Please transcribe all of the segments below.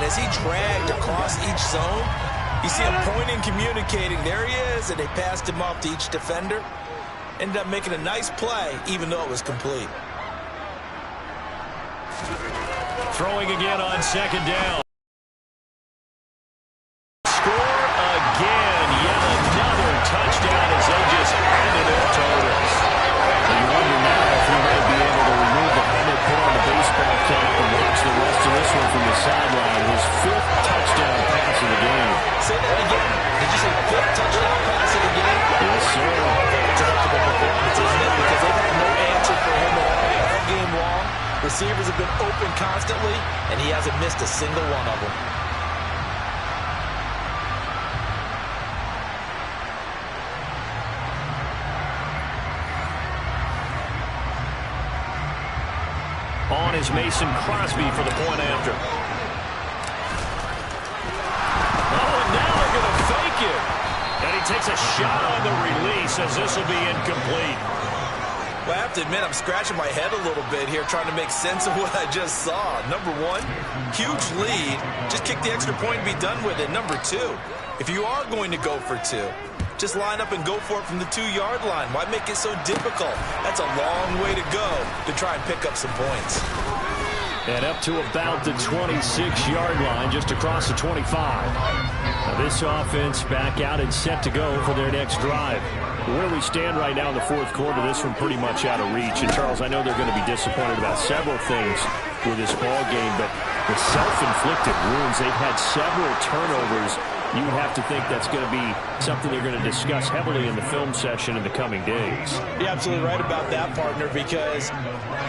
as he dragged across each zone, you see him pointing, communicating. There he is, and they passed him off to each defender. Ended up making a nice play, even though it was complete. Throwing again on second down. Score again. Yet another touchdown as they just ended their totals. You wonder now if he might be able to remove the helmet, put on the baseball cap, and watch the rest of this one from the sideline. His 5th touchdown pass of the game. Say that again. Did you say 5th touchdown pass of the game? Yes, sir. It's a remarkable performance, isn't it? Because they've had no answer for him all game long. Receivers have been open constantly, and he hasn't missed a single one of them. On is Mason Crosby for the point after. Oh, and now they're going to fake it. And he takes a shot on the release as this will be incomplete. Well, I have to admit, I'm scratching my head a little bit here trying to make sense of what I just saw. Number one, huge lead. Just kick the extra point and be done with it. Number two, if you are going to go for 2, just line up and go for it from the 2-yard line. Why make it so difficult? That's a long way to go to try and pick up some points. And up to about the 26-yard line, just across the 25. Now this offense back out and set to go for their next drive. Where we stand right now in the 4th quarter, this one pretty much out of reach. And, Charles, I know they're going to be disappointed about several things with this ball game, but the self-inflicted wounds, they've had several turnovers. You have to think that's going to be something they're going to discuss heavily in the film session in the coming days. You're absolutely right about that, partner, because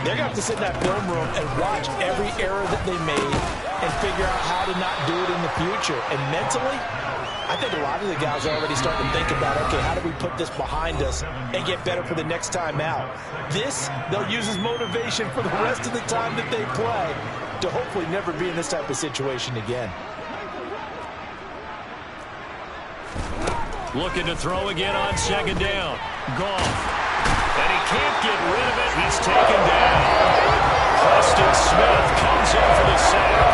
they're going to have to sit in that film room and watch every error that they made and figure out how to not do it in the future. And mentally, I think a lot of the guys are already starting to think about, okay, how do we put this behind us and get better for the next time out? This, they'll use as motivation for the rest of the time that they play to hopefully never be in this type of situation again. Looking to throw again on second down. Goff. And he can't get rid of it. He's taken down. Preston Smith comes in for the sack.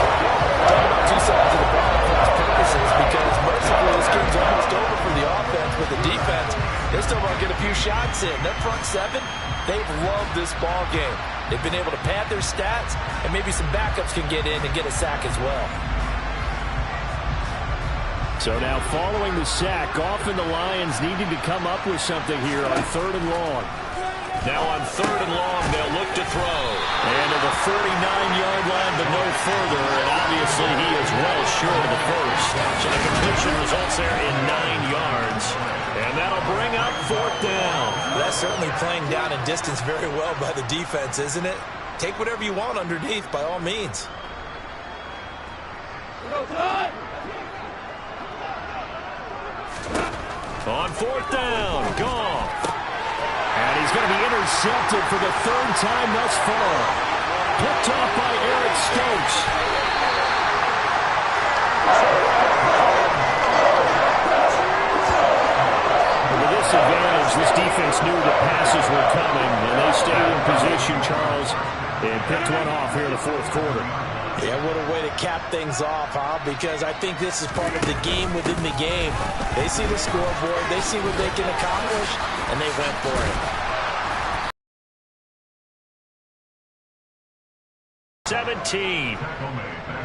Talk about 2 sides of the ball for his purposes, because mercifully this game's almost over for the offense, but the defense, they're still going to get a few shots in. Their front 7, they've loved this ball game. They've been able to pad their stats, and maybe some backups can get in and get a sack as well. So now following the sack, Goff and the Lions needing to come up with something here on 3rd and long. Now on 3rd and long, they'll look to throw. And to the 49-yard line, but no further. And obviously he is well short of the first. So the completion results there in 9 yards. And that'll bring up 4th down. That's certainly playing down in distance very well by the defense, isn't it? Take whatever you want underneath, by all means. On 4th down, Goff. And he's going to be intercepted for the 3rd time thus far. Picked off by Eric Stokes. With this advantage, this defense knew the passes were coming, and they stayed in position, Charles, and picked one off here in the 4th quarter. Yeah, what a way to cap things off, huh? Because I think this is part of the game within the game. They see the scoreboard, they see what they can accomplish, and they went for it. 17.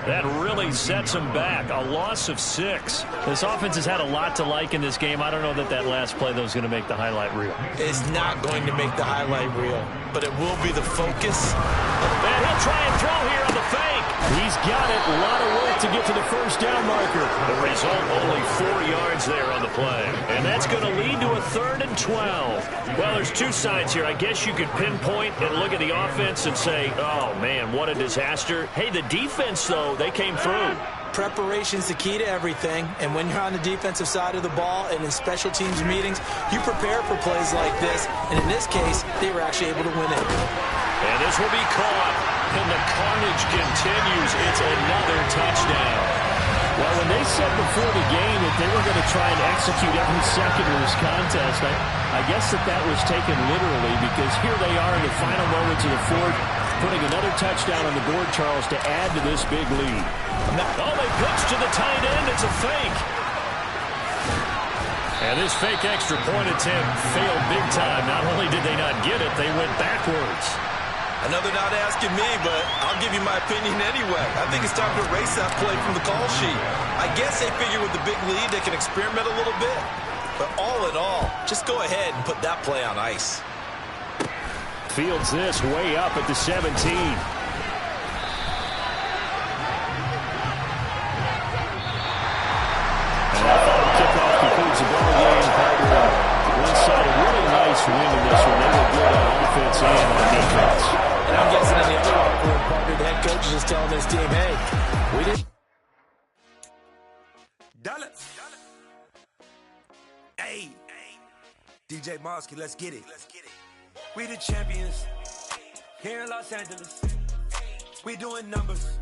That really sets them back. A loss of 6. This offense has had a lot to like in this game. I don't know that that last play, though, is going to make the highlight reel. It's not going to make the highlight reel, but it will be the focus. And he'll try and throw here on the fake. He's got it. A lot of work to get to the first down marker. The result, only 4 yards there on the play. And that's going to lead to a 3rd and 12. Well, there's 2 sides here. I guess you could pinpoint and look at the offense and say, oh, man, what a disaster. Hey, the defense, though, they came through. Preparation's the key to everything, and when you're on the defensive side of the ball and in special teams meetings, you prepare for plays like this, and in this case, they were actually able to win it. And this will be caught, and the carnage continues. It's another touchdown. Well, when they said before the game that they were going to try and execute every second of this contest, I guess that was taken literally, because here they are in the final moments of the 4th, putting another touchdown on the board, Charles, to add to this big lead. Oh, they to the tight end. It's a fake. And this fake extra point attempt failed big time. Not only did they not get it, they went backwards. Another not asking me, but I'll give you my opinion anyway. I think it's time to erase that play from the call sheet. I guess they figure with the big lead they can experiment a little bit. But all in all, just go ahead and put that play on ice. Fields this way up at the 17. And that final kickoff concludes the ball game. One side, a really nice win in this one. They were good on offense and on defense. And I'm guessing in the other locker room, partner, the head coach is just telling this team, hey, we didn't. Hey, DJ Mosky, let's get it. We the champions here in Los Angeles. We doing numbers.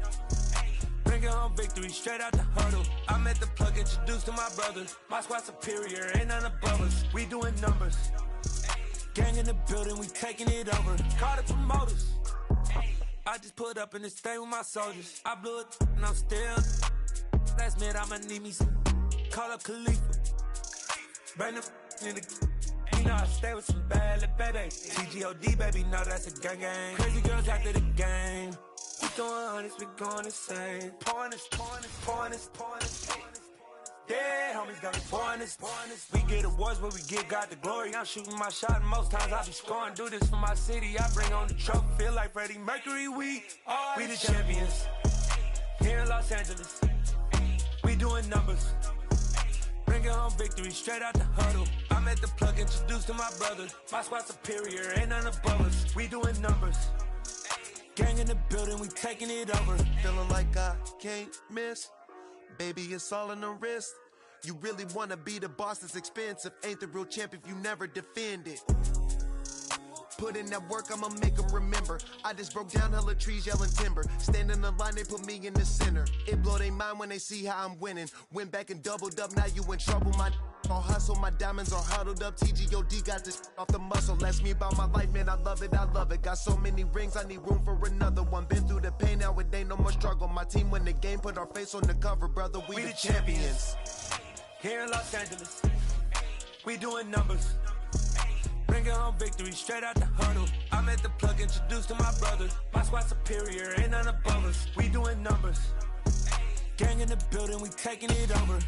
Bringing home victory straight out the huddle. I'm at the plug, introduced to my brothers. My squad superior, ain't none above us. We doing numbers. Gang in the building, we taking it over. Call the promoters. I just put up in this thing with my soldiers. I blew it and I'm still. Last minute, I'ma need me some. Call up Khalifa. Bring them in the. You know I stay with some bad little baby. TGOD, baby, know that's a gang gang. Crazy girls after the game. We doing honest, we going insane. Pointers. Yeah, homies got me pointers. We get awards, but we give God the glory. I'm shooting my shot, and most times I be scoring. Do this for my city, I bring on the trophy. Feel like Freddie Mercury, we the champions. Here in Los Angeles, we doing numbers. Bringing home victory straight out the huddle. I'm at the plug, introduced to my brothers. My squad superior, ain't none above us. We doing numbers. Gang in the building, we taking it over. Feeling like I can't miss. Baby, it's all in the wrist. You really wanna be the boss, it's expensive. Ain't the real champ if you never defend it. Put in that work, I'ma make them remember. I just broke down hella trees, yelling timber. Stand in the line, they put me in the center. It blow their mind when they see how I'm winning. Went back and doubled up, now you in trouble. My all hustle, my diamonds are huddled up. TGOD got this off the muscle. Ask me about my life, man, I love it. Got so many rings, I need room for another one. Been through the pain, now it ain't no more struggle. My team win the game, put our face on the cover, brother. We the champions. Here in Los Angeles, we doing numbers. Bringing home victory straight out the huddle. I'm at the plug, introduced to my brothers. My squad superior, ain't none above us. We doing numbers. Gang in the building, we taking it over.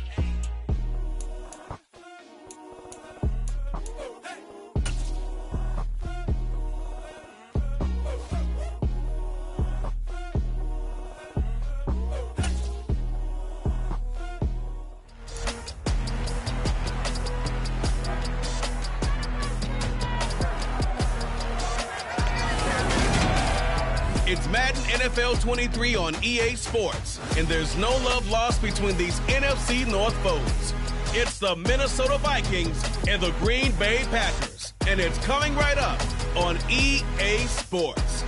It's Madden NFL 23 on EA Sports, and there's no love lost between these NFC North foes. It's the Minnesota Vikings and the Green Bay Packers, and it's coming right up on EA Sports.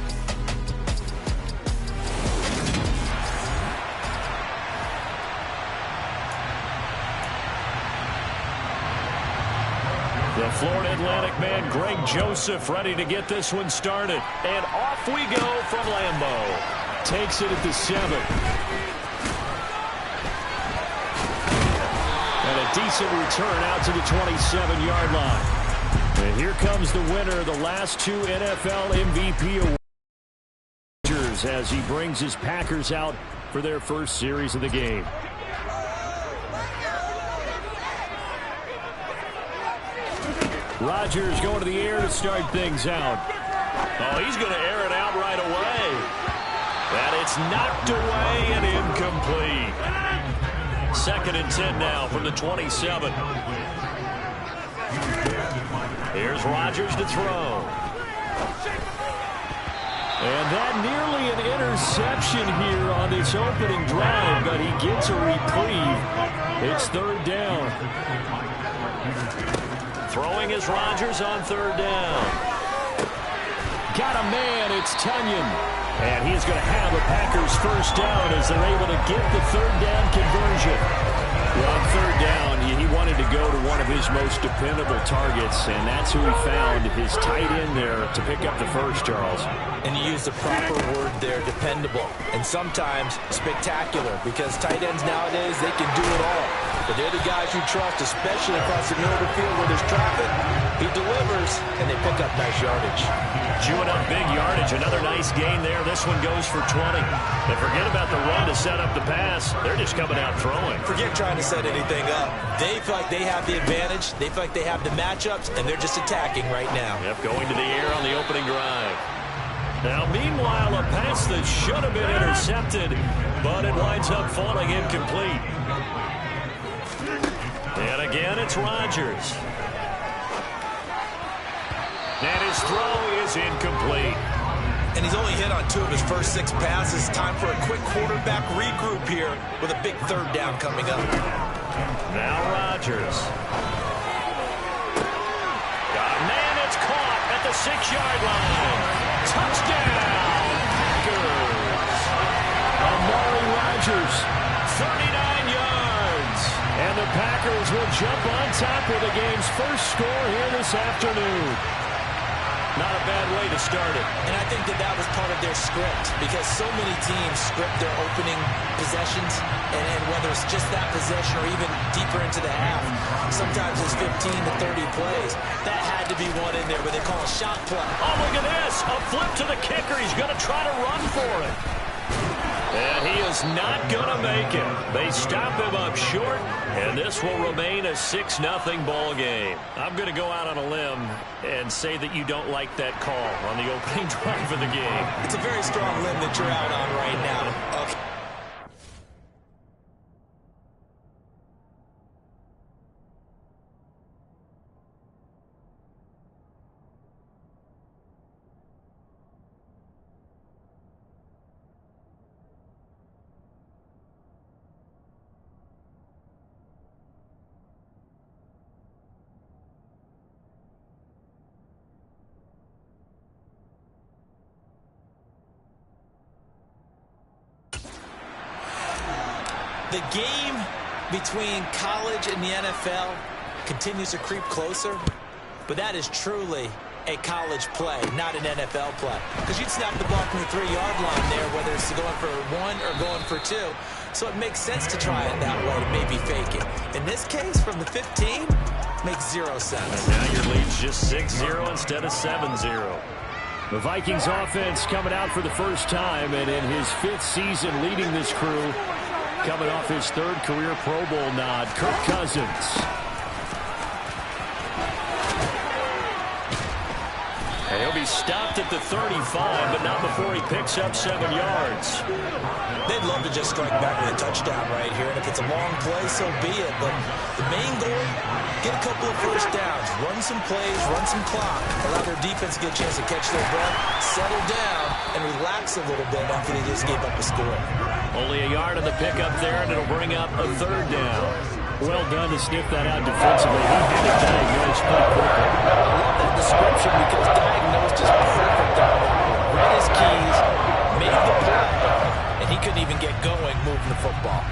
The Florida Atlantic man, Greg Joseph, ready to get this one started. And off we go from Lambeau. Takes it at the 7. And a decent return out to the 27-yard line. And here comes the winner of the last 2 NFL MVP awards as he brings his Packers out for their first series of the game. Rodgers going to the air to start things out. Oh, he's going to air it out right away. And it's knocked away and incomplete. 2nd and 10 now from the 27. Here's Rodgers to throw. And that nearly an interception here on this opening drive, but he gets a reprieve. It's 3rd down. Throwing is Rodgers on 3rd down. Got a man, it's Tunyon. And he's going to have a Packers first down as they're able to get the 3rd down conversion. Well, on 3rd down, he wanted to go to one of his most dependable targets, and that's who he found, his tight end there to pick up the first, Charles. And you use the proper word there, dependable, and sometimes spectacular, because tight ends nowadays, they can do it all. But they're the guys you trust, especially across the middle of the field where there's traffic. He delivers, and they pick up nice yardage. Chewing up big yardage. Another nice gain there. This one goes for 20. And forget about the run to set up the pass. They're just coming out throwing. Forget trying to set anything up. They feel like they have the advantage. They feel like they have the matchups, and they're just attacking right now. Yep, going to the air on the opening drive. Now, meanwhile, a pass that should have been intercepted, but it winds up falling incomplete. And again, it's Rodgers. And his throw is incomplete. And he's only hit on 2 of his first 6 passes. Time for a quick quarterback regroup here with a big third down coming up. Now Rodgers. Man, it's caught at the 6-yard line. Touchdown, Packers. Amari Rodgers, 39 yards. And the Packers will jump on top with the game's first score here this afternoon. Not a bad way to start it. And I think that was part of their script, because so many teams script their opening possessions, and whether it's just that possession or even deeper into the half, sometimes it's 15 to 30 plays. That had to be one in there where they call a shot play. Oh, look at this. A flip to the kicker. He's going to try to run for it. And he is not going to make it. They stop him up short, and this will remain a 6-0 ball game. I'm going to go out on a limb and say that you don't like that call on the opening drive of the game. It's a very strong limb that you're out on right now. Okay. The game between college and the NFL continues to creep closer, but that is truly a college play, not an NFL play. Because you'd snap the ball from the 3-yard line there, whether it's going for 1 or going for 2. So it makes sense to try it that way to maybe fake it. In this case, from the 15, makes 0 sense. And now your lead's just 6-0 instead of 7-0. The Vikings offense coming out for the first time, and in his 5th season leading this crew, coming off his 3rd career Pro Bowl nod, Kirk Cousins. And he'll be stopped at the 35, but not before he picks up 7 yards. They'd love to just strike back with a touchdown right here, and if it's a long play, so be it. But the main goal, get a couple of first downs, run some plays, run some clock, allow their defense to get a chance to catch their breath, settle down, and relax a little bit after they just gave up a score. Only a yard on the pickup there, and it'll bring up a 3rd down. Well done to sniff that out defensively. He had it diagnosed pretty quickly. I love that description because diagnosed is perfect on that one. Read his keys, made the play, and he couldn't even get going moving the football.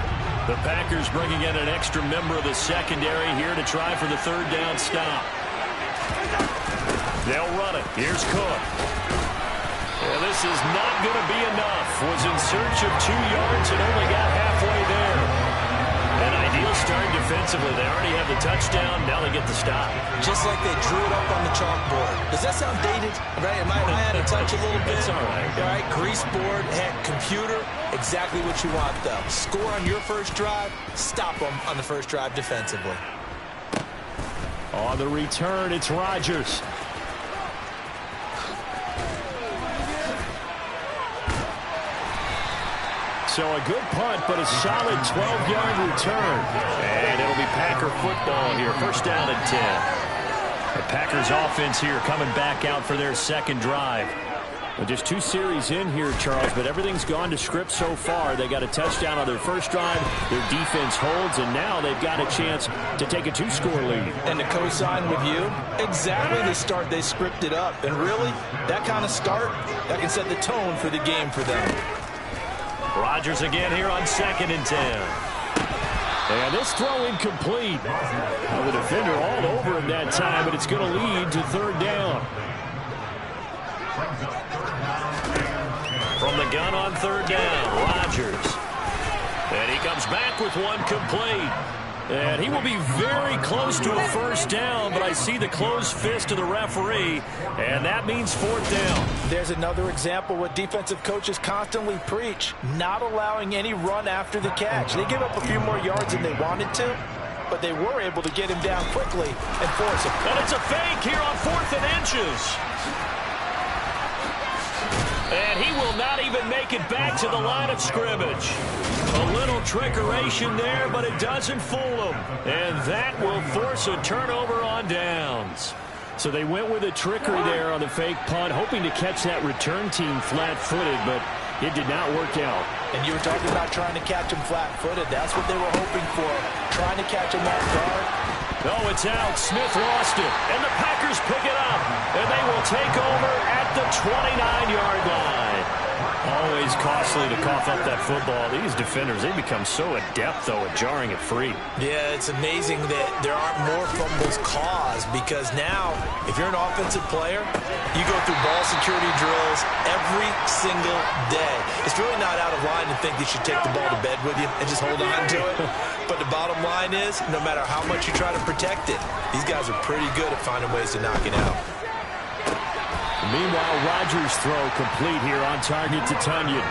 The Packers bringing in an extra member of the secondary here to try for the 3rd down stop. They'll run it. Here's Cook. And this is not going to be enough. Was in search of 2 yards and only got halfway there. An ideal start defensively. They already have the touchdown. Now they get the stop. Just like they drew it up on the chalkboard. Does that sound dated? Right? Am I out of touch a little bit? It's all right. All right, grease board, heck, computer, exactly what you want, though. Score on your first drive, stop them on the first drive defensively. On the return, it's Rodgers. So a good punt, but a solid 12-yard return. And it'll be Packer football here. First down and 10. The Packers offense here coming back out for their 2nd drive. Well, just 2 series in here, Charles, but everything's gone to script so far. They got a touchdown on their first drive. Their defense holds, and now they've got a chance to take a 2-score lead. And to co-sign with you, exactly the start they scripted up. And really, that kind of start, that can set the tone for the game for them. Rodgers again here on 2nd and 10. And this throw incomplete. Well, the defender all over him that time, but it's going to lead to third down. From the gun on third down, Rodgers. And he comes back with one complete. And he will be very close to a first down, but I see the closed fist of the referee, and that means fourth down. There's another example what defensive coaches constantly preach, not allowing any run after the catch. They give up a few more yards than they wanted to, but they were able to get him down quickly and force him. And it's a fake here on 4th and inches. And he will not even make it back to the line of scrimmage. A little trickeration there, but it doesn't fool him. And that will force a turnover on downs. So they went with a trickery there on the fake punt, hoping to catch that return team flat-footed, but it did not work out. And you were talking about trying to catch him flat-footed. That's what they were hoping for, trying to catch him off guard. Oh, it's out. Smith lost it. And the Packers pick it up. And they will take over at the 29-yard line. Always costly to cough up that football. These defenders, they become so adept, though, at jarring it free. Yeah, it's amazing that there aren't more fumbles caused, because now, if you're an offensive player, you go through ball security drills every single day. It's really not out of line to think you should take the ball to bed with you and just hold on to it. But the bottom line is, no matter how much you try to protect it, these guys are pretty good at finding ways to knock it out. Meanwhile, Rodgers' throw complete here on target to Tunyon.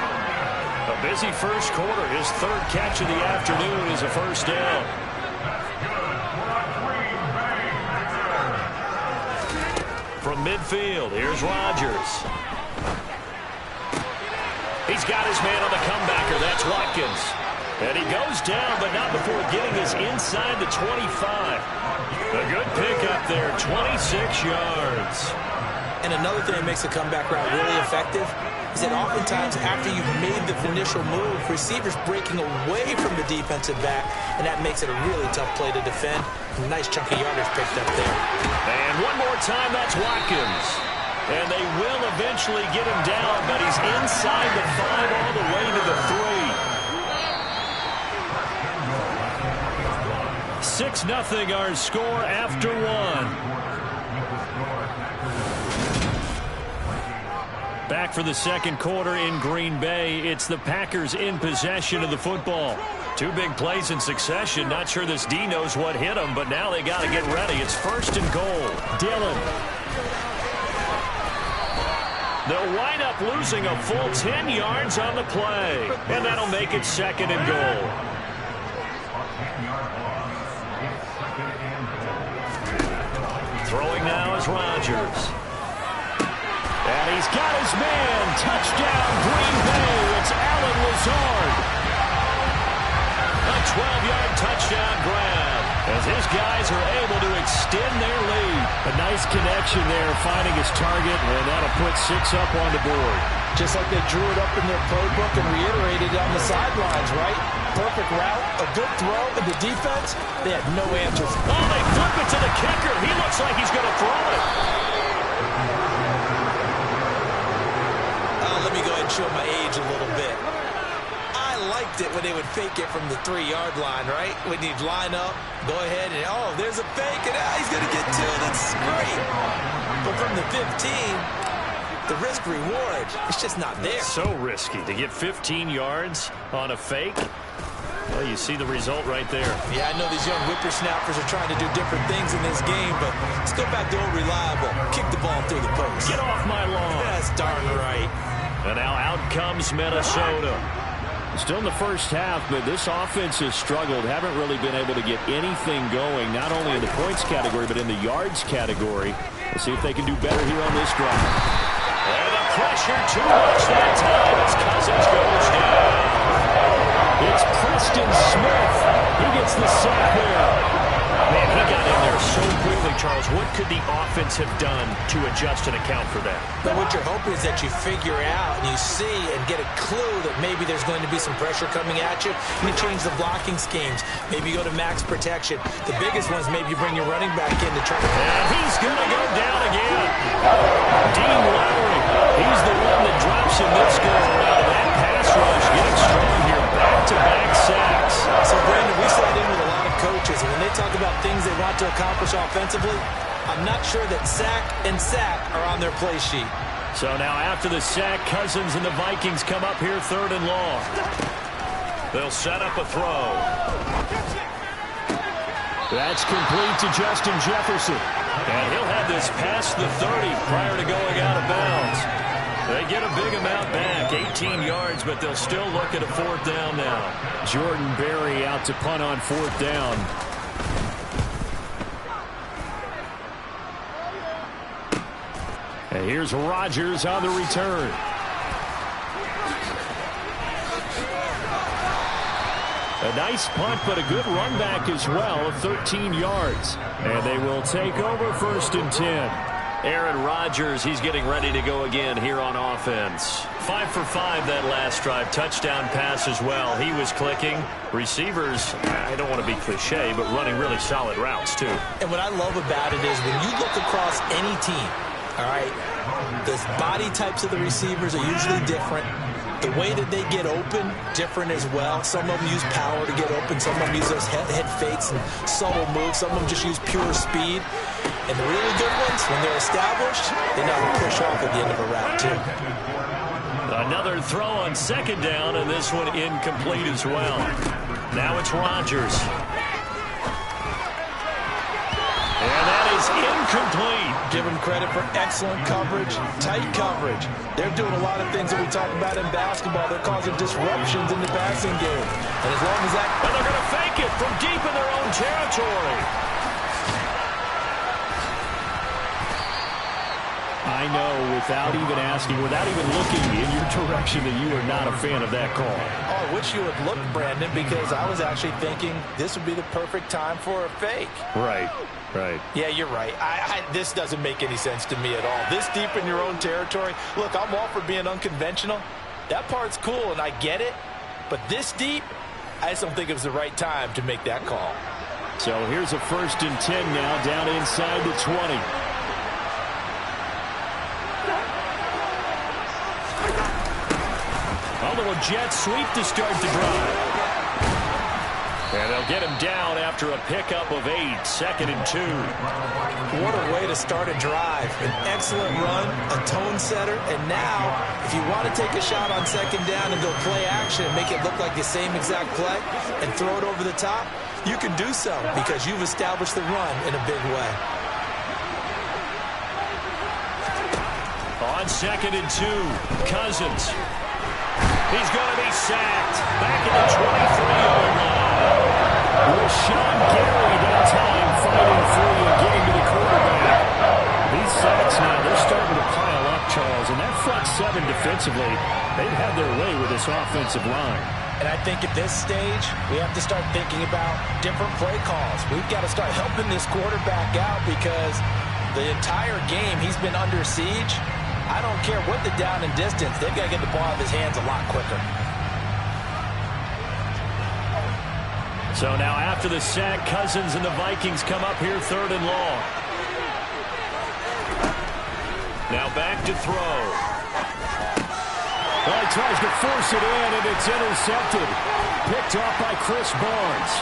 A busy first quarter. His third catch of the afternoon is a first down. From midfield, here's Rodgers. He's got his man on the comebacker. That's Watkins. And he goes down, but not before getting us inside the 25. A good pickup there, 26 yards. And another thing that makes the comeback route really effective is that oftentimes after you've made the initial move, receivers breaking away from the defensive back, and that makes it a really tough play to defend. A nice chunk of yardage picked up there. And one more time, that's Watkins. And they will eventually get him down, but he's inside the 5 all the way to the 3. 6-0 our score after one. Back for the second quarter in Green Bay. It's the Packers in possession of the football. 2 big plays in succession. Not sure this D knows what hit him, but now they got to get ready. It's 1st and goal. Dillon. They'll wind up losing a full 10 yards on the play, and that'll make it 2nd and goal. Throwing now is Rodgers. And he's got his man. Touchdown, Green Bay. It's Allen Lazard. A 12-yard touchdown grab as his guys are able to extend their lead. A nice connection there, finding his target, and that'll put 6 up on the board. Just like they drew it up in their playbook and reiterated on the sidelines, right? Perfect route, a good throw, and the defense, they had no answers. Oh, they flip it to the kicker. He looks like he's going to throw it. Let me go ahead and show my age a little bit. I liked it when they would fake it from the 3-yard line, right? When you'd line up, go ahead and, oh, there's a fake, and he's going to get 2. That's great. But from the 15, the risk-reward, it's just not there. So risky to get 15 yards on a fake. Well, you see the result right there. Yeah, I know these young whippersnappers are trying to do different things in this game, but let's go back to old reliable. Kick the ball through the post. Get off my lawn. That's darn right. And now out comes Minnesota. Still in the first half, but this offense has struggled. Haven't really been able to get anything going, not only in the points category, but in the yards category. We'll see if they can do better here on this drive. And the pressure too much that time as Cousins goes down. It's Preston Smith. He gets the sack there. Man, he got in there so quickly, Charles. What could the offense have done to adjust and account for that? But what you're hoping is that you figure out and you see and get a clue that maybe there's going to be some pressure coming at you. You change the blocking schemes. Maybe you go to max protection. The biggest one is maybe you bring your running back in to try to... And he's going to go down again. Dean Lowry, he's the one that drops him this go-around. That pass rush getting strong here. Back-to-back sacks. So, Brandon, we sat in with about things they want to accomplish offensively, I'm not sure that sack and sack are on their play sheet. So now after the sack, Cousins and the Vikings come up here 3rd and long. They'll set up a throw. That's complete to Justin Jefferson. And he'll have this past the 30 prior to going out of bounds. They get a big amount back, 18 yards, but they'll still look at a 4th down now. Jordan Berry out to punt on 4th down. And here's Rodgers on the return. A nice punt, but a good run back as well of 13 yards. And they will take over 1st and 10. Aaron Rodgers, he's getting ready to go again here on offense. 5 for 5 that last drive. Touchdown pass as well. He was clicking. Receivers, I don't want to be cliche, but running really solid routes too. And what I love about it is when you look across any team, all right, the body types of the receivers are usually different. The way that they get open, different as well. Some of them use power to get open. Some of them use those head fakes and subtle moves. Some of them just use pure speed. And the really good ones, when they're established, they know how to push off at the end of a route, too. Another throw on 2nd down, and this one incomplete as well. Now it's Rodgers. And that is incomplete. Give them credit for excellent coverage, tight coverage. They're doing a lot of things that we talk about in basketball. They're causing disruptions in the passing game. And as long as that... And they're going to fake it from deep in their own territory. I know without even asking, without even looking in your direction, that you are not a fan of that call. Oh, I wish you would look, Brandon, because I was actually thinking this would be the perfect time for a fake. Right. Yeah, you're right. This doesn't make any sense to me at all. This deep in your own territory. Look, I'm all for being unconventional. That part's cool, and I get it. But this deep, I just don't think it was the right time to make that call. So here's a 1st and 10 now, down inside the 20. A little jet sweep to start the drive. And they'll get him down after a pickup of 8, 2nd and 2. What a way to start a drive. An excellent run, a tone setter, and now, if you want to take a shot on 2nd down and go play action and make it look like the same exact play and throw it over the top, you can do so because you've established the run in a big way. On 2nd and 2, Cousins. He's going to be sacked. Back at the 23-yard line. Rashawn Gary that time fighting free and getting to the quarterback. These sacks now, they're starting to pile up, Charles. And that front 7 defensively, they've had their way with this offensive line. And I think at this stage, we have to start thinking about different play calls. We've got to start helping this quarterback out because the entire game he's been under siege. I don't care what the down and distance. They've got to get the ball out of his hands a lot quicker. So now after the sack, Cousins and the Vikings come up here 3rd and long. Now back to throw. Well, he tries to force it in, and it's intercepted. Picked off by Chris Barnes.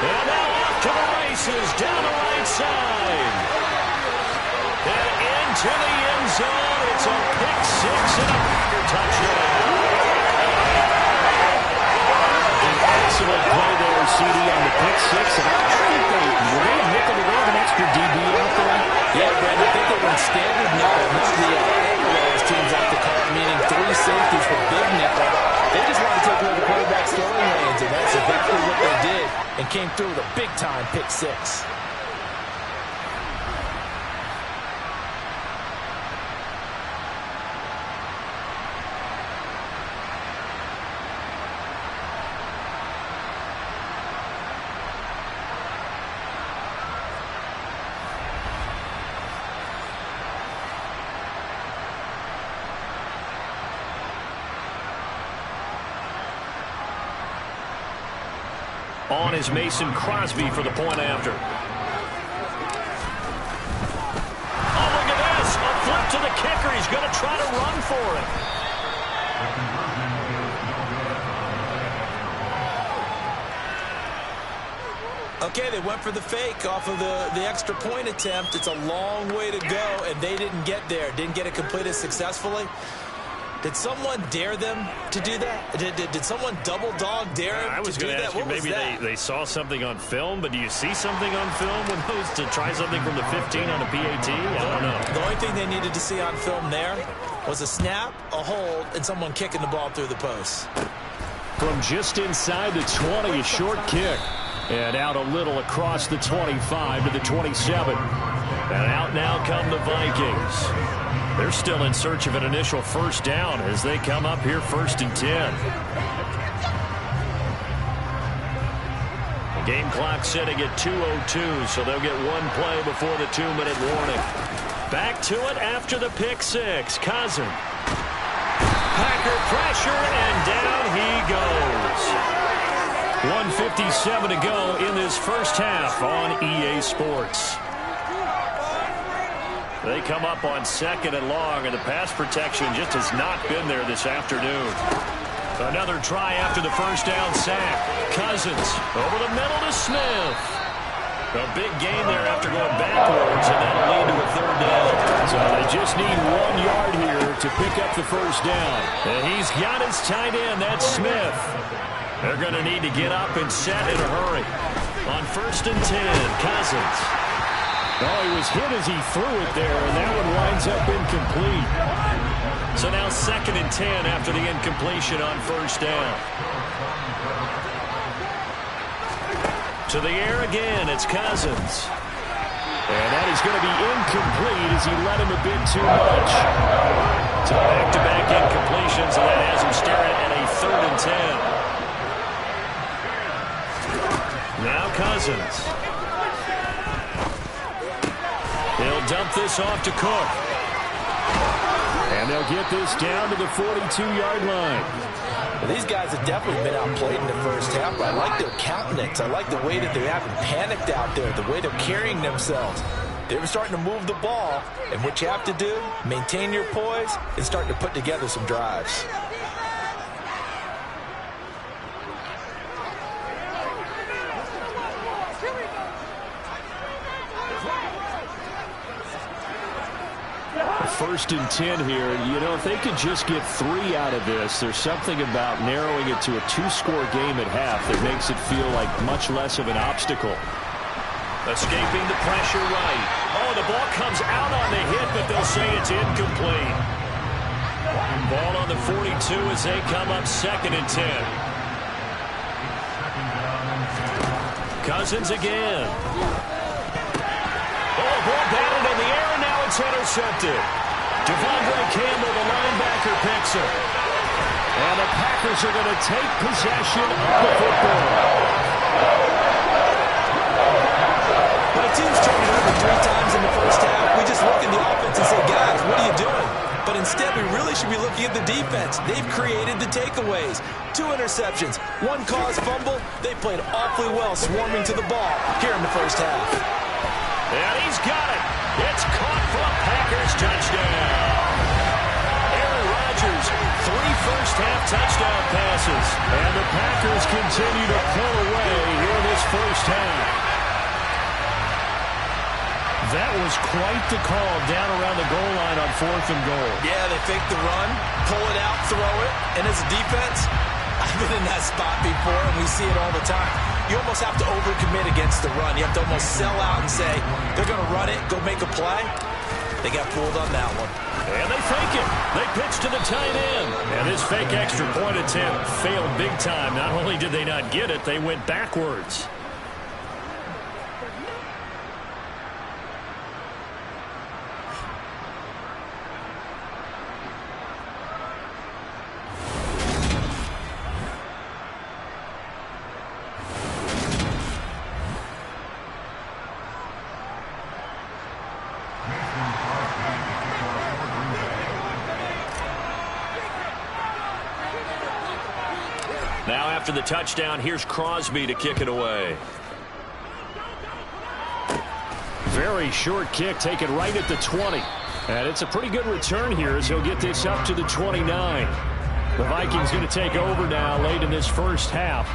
And now off to the races down the right side. And into the end zone. It's a pick 6 and a Packer touchdown. An excellent play there, CD, on the pick 6. And I think were they nickel to have an extra DB out there? Yeah, Brandon, I think they went standard nickel. That's the angle those teams like to call it, meaning 3 safeties for big nickel. They just want to take away the quarterback's throwing lanes, and that's exactly what they did and came through with a big-time pick 6. On is Mason Crosby for the point after. Oh, look at this. A flip to the kicker. He's going to try to run for it. Okay, they went for the fake off of the extra point attempt. It's a long way to go, and they didn't get there. Didn't get it completed successfully. Did someone dare them to do that? Did someone double dog dare them to do that? I was going to ask you, maybe they saw something on film, but do you see something on film when those to try something from the 15 on a PAT? I don't know. The only thing they needed to see on film there was a snap, a hold, and someone kicking the ball through the post. From just inside the 20, a short kick. And out a little across the 25 to the 27. And out now come the Vikings. They're still in search of an initial first down as they come up here 1st and 10. The game clock setting at 2:02, so they'll get one play before the 2-minute warning. Back to it after the pick six. Cousin. Packer pressure, and down he goes. 1:57 to go in this first half on EA Sports. They come up on 2nd and long, and the pass protection just has not been there this afternoon. Another try after the first down sack. Cousins over the middle to Smith. A big gain there after going backwards, and that'll lead to a 3rd down. So they just need 1 yard here to pick up the first down. And he's got his tight end, that's Smith. They're going to need to get up and set in a hurry. On 1st and 10, Cousins. Oh, he was hit as he threw it there, and that one winds up incomplete. So now 2nd and 10 after the incompletion on 1st down. To the air again, it's Cousins. And that is going to be incomplete as he let him a bit too much. So back-to-back incompletions, and that has him staring at a 3rd and 10. Now Cousins. He'll dump this off to Cook. And they'll get this down to the 42-yard line. Well, these guys have definitely been outplayed in the first half, but I like their countenance. I like the way that they haven't panicked out there, the way they're carrying themselves. They're starting to move the ball, and what you have to do, maintain your poise, and start to put together some drives. First and 10 here. You know, if they could just get 3 out of this, there's something about narrowing it to a 2-score game at half that makes it feel like much less of an obstacle. Escaping the pressure right. Oh, the ball comes out on the hit, but they'll say it's incomplete. Ball on the 42 as they come up 2nd and 10. Cousins again. Oh, ball batted in the air, and now it's intercepted. Devondre Campbell, the linebacker, picks it. And the Packers are going to take possession of the football. When a team's turned it over 3 times in the first half, we just look at the offense and say, guys, what are you doing? But instead, we really should be looking at the defense. They've created the takeaways. 2 interceptions, 1 caused fumble. They played awfully well swarming to the ball here in the first half. And he's got it. It's caught for a Packers touchdown. Aaron Rodgers, 3 first-half touchdown passes. And the Packers continue to pull away here in this first half. That was quite the call down around the goal line on 4th and goal. Yeah, they fake the run, pull it out, throw it. And as a defense, I've been in that spot before, and we see it all the time. You almost have to overcommit against the run. You have to almost sell out and say, they're going to run it, go make a play. They got fooled on that one. And they fake it. They pitch to the tight end. And this fake extra point attempt failed big time. Not only did they not get it, they went backwards. Now after the touchdown, here's Crosby to kick it away. Very short kick taken right at the 20. And it's a pretty good return here as he'll get this up to the 29. The Vikings going to take over now late in this first half.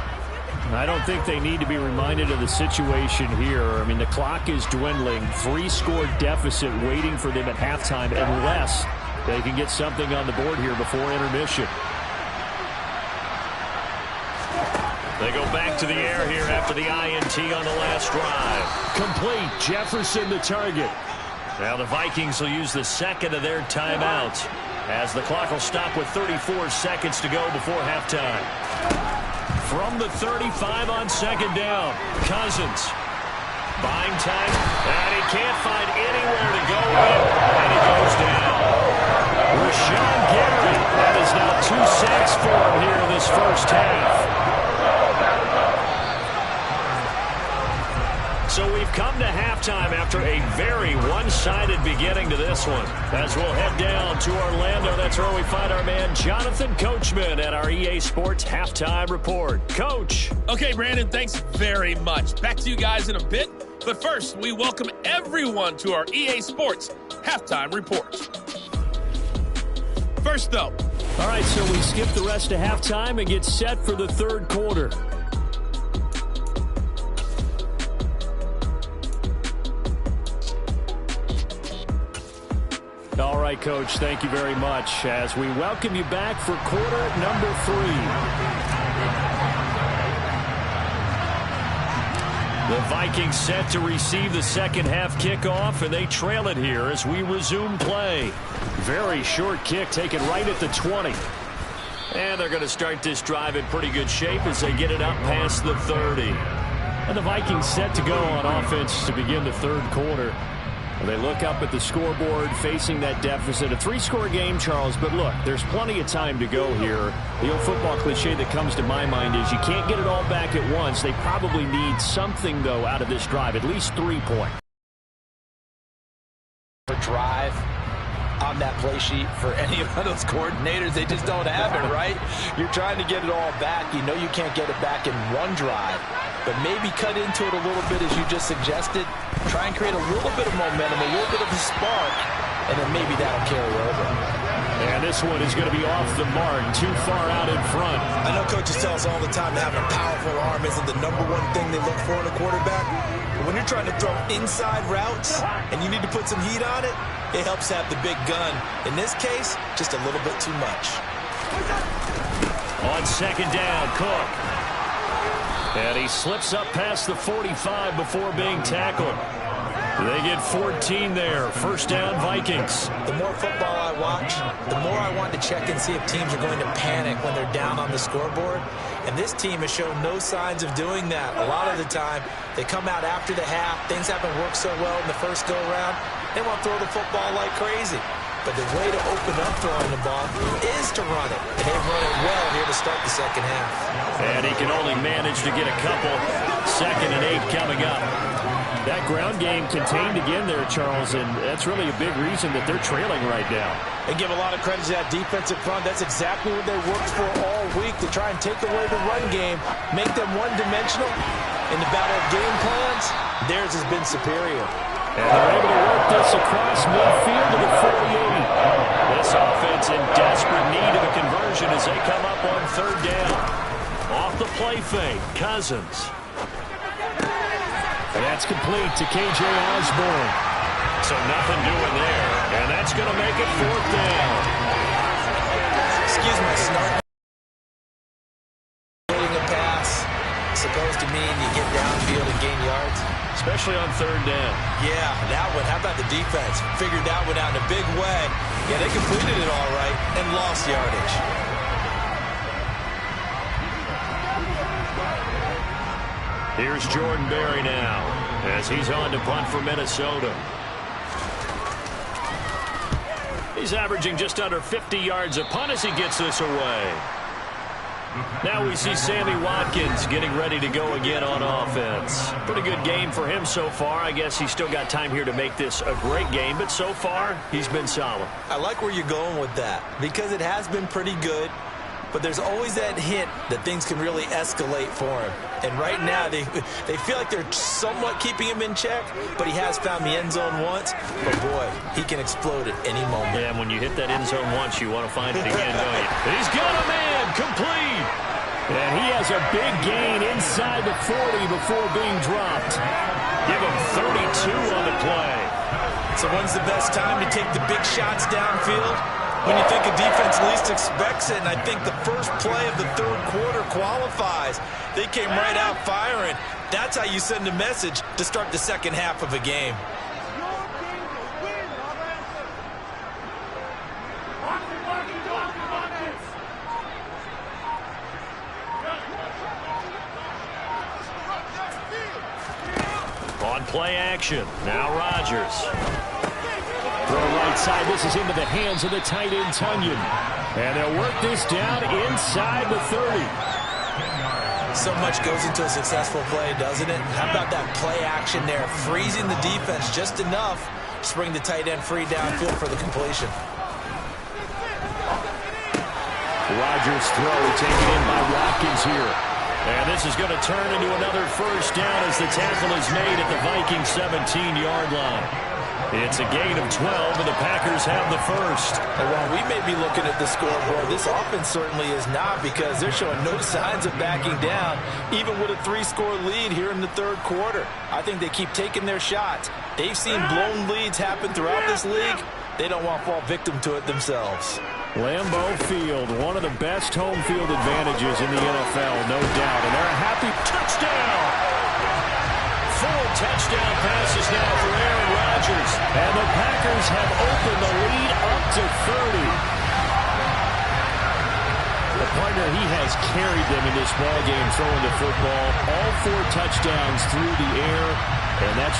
I don't think they need to be reminded of the situation here. I mean, the clock is dwindling. 3-score deficit waiting for them at halftime unless they can get something on the board here before intermission. They go back to the air here after the INT on the last drive. Complete. Jefferson the target. Now the Vikings will use the second of their timeouts as the clock will stop with 34 seconds to go before halftime. From the 35 on second down, Cousins. Buying time, and he can't find anywhere to go in, and he goes down. Rashawn Gary, that is now 2 sacks for him here in this first half. So we've come to halftime after a very one-sided beginning to this one. As we'll head down to Orlando, that's where we find our man Jonathan Coachman at our EA Sports Halftime Report. Coach. Okay, Brandon, thanks very much. Back to you guys in a bit. But first, we welcome everyone to our EA Sports Halftime Report. First, though. All right, so we skip the rest of halftime and get set for the third quarter. All right, Coach, thank you very much as we welcome you back for quarter number 3. The Vikings set to receive the second half kickoff, and they trail it here as we resume play. Very short kick taken right at the 20. And they're going to start this drive in pretty good shape as they get it up past the 30. And the Vikings set to go on offense to begin the third quarter. They look up at the scoreboard facing that deficit. A 3-score game, Charles, but look, there's plenty of time to go here. The old football cliche that comes to my mind is you can't get it all back at once. They probably need something, though, out of this drive, at least 3 points. Drive on that play sheet for any of those coordinators. They just don't have it, right? You're trying to get it all back. You know you can't get it back in one drive, but maybe cut into it a little bit as you just suggested. Try and create a little bit of momentum, a little bit of a spark, and then maybe that'll carry over. And this one is going to be off the mark, too far out in front. I know coaches tell us all the time that having a powerful arm isn't the #1 thing they look for in a quarterback. But when you're trying to throw inside routes and you need to put some heat on it, it helps have the big gun. In this case, just a little bit too much. On second down, Cook. And he slips up past the 45 before being tackled. They get 14 there. First down, Vikings. The more football I watch, the more I want to check and see if teams are going to panic when they're down on the scoreboard. And this team has shown no signs of doing that. A lot of the time, they come out after the half. Things haven't worked so well in the first go-around. They want to throw the football like crazy. But the way to open up throwing the ball is to run it. And they've run it well here to start the second half. And he can only manage to get a couple. 2nd and 8 coming up. That ground game contained again there, Charles, and that's really a big reason that they're trailing right now. They give a lot of credit to that defensive front. That's exactly what they worked for all week, to try and take away the run game, make them one-dimensional. In the battle of game plans, theirs has been superior. And they're able to work this across midfield to the 48. This offense in desperate need of a conversion as they come up on third down. Off the play fake, Cousins. That's complete to K.J. Osborne. So nothing doing there. And that's going to make it 4th down. Excuse my snark. Getting a pass supposed to mean you get downfield and gain yards. Especially on third down. Yeah, that one. How about the defense? Figured that one out in a big way. Yeah, they completed it all right and lost yardage. Here's Jordan Berry now as he's on to punt for Minnesota. He's averaging just under 50 yards a punt as he gets this away. Now we see Sammy Watkins getting ready to go again on offense. Pretty good game for him so far. I guess he's still got time here to make this a great game, but so far he's been solid. I like where you're going with that because it has been pretty good. But there's always that hint that things can really escalate for him. And right now, they feel like they're somewhat keeping him in check, but he has found the end zone once. But, boy, he can explode at any moment. Yeah, and when you hit that end zone once, you want to find it again, don't you? He's got a man complete. And he has a big gain inside the 40 before being dropped. Give him 32 on the play. So when's the best time to take the big shots downfield? When you think a defense least expects it, and I think the first play of the third quarter qualifies. They came right out firing. That's how you send a message to start the second half of a game. On play action, now Rodgers. Throw right side, this is into the hands of the tight end, Tunyon. And they'll work this down inside the 30. So much goes into a successful play, doesn't it? How about that play action there? Freezing the defense just enough to bring the tight end free downfield for the completion. Rodgers' throw taken in by Watkins here. And this is going to turn into another first down as the tackle is made at the Vikings 17-yard line. It's a gain of 12, and the Packers have the first. And while we may be looking at the scoreboard, this offense certainly is not, because they're showing no signs of backing down, even with a 3-score lead here in the third quarter. I think they keep taking their shots. They've seen blown leads happen throughout this league. They don't want to fall victim to it themselves. Lambeau Field, one of the best home field advantages in the NFL, no doubt. And they're a happy touchdown. 4 touchdown passes now for Aaron Rodgers. And the Packers have opened the lead up to 30. The partner, he has carried them in this ballgame throwing the football. All 4 touchdowns through the air. And that's